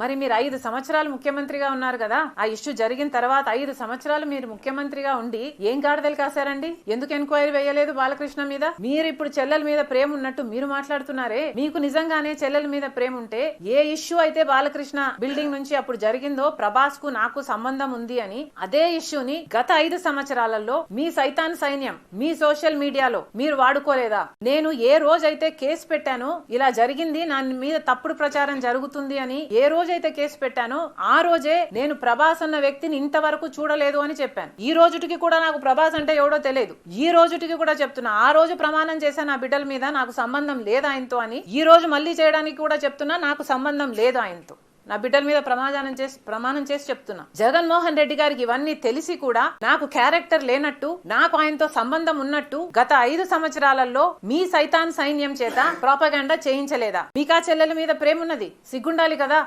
మరి మీరు 5 సంవత్సరాలు ముఖ్యమంత్రిగా ఉన్నారు కదా, ఆ ఇష్యూ జరిగిన తర్వాత 5 సంవత్సరాలు మీరు ముఖ్యమంత్రిగా ఉండి ఏం గాడిదలు కాశారండి? ఎందుకు ఎంక్వైరీ వేయలేదు బాలకృష్ణ మీద? మీరు ఇప్పుడు చెల్లెల మీద ప్రేమ ఉన్నట్టు మీరు మాట్లాడుతున్నారే, మీకు నిజంగానే చెల్లెల మీద ప్రేమ ఉంటే ఏ ఇష్యూ అయితే బాలకృష్ణ బిల్డింగ్ నుంచి అప్పుడు జరిగిందో ప్రభాస్ కు నాకు సంబంధం ఉంది అని, అదే ఇష్యూని గత 5 సంవత్సరాలలో మీ సైతాన్ సైన్యం మీ సోషల్ మీడియాలో మీరు వాడుకోలేదా? నేను ఏ రోజైతే కేసు పెట్టానో ఇలా జరిగింది, నా మీద తప్పుడు ప్రచారం జరుగుతుంది అని ఏ రోజైతే కేసు పెట్టానో ఆ రోజే నేను ప్రభాస్ అన్న వ్యక్తిని ఇంతవరకు చూడలేదు అని చెప్పాను. ఈ రోజుటికి కూడా నాకు ప్రభాస్ అంటే ఎవడో తెలియదు. ఈ రోజుటికి కూడా చెప్తున్నా, ఆ రోజు ప్రమాణం చేశాను నా బిడ్డల మీద నాకు సంబంధం లేదు ఆయనతో అని, ఈ రోజు మళ్ళీ చేయడానికి కూడా చెప్తున్నా నాకు సంబంధం లేదు ఆయనతో. నా బిడ్డల మీద ప్రమాణం చేసి చెప్తున్నా. జగన్మోహన్ రెడ్డి గారికి ఇవన్నీ తెలిసి కూడా నాకు క్యారెక్టర్ లేనట్టు, నాకు ఆయనతో సంబంధం ఉన్నట్టు గత 5 సంవత్సరాలలో మీ సైతాన్ సైన్యం చేత ప్రాపగాండా చేయించలేదా? మీకా చెల్లెల మీద ప్రేమ ఉన్నది, సిగ్గుండాలి కదా.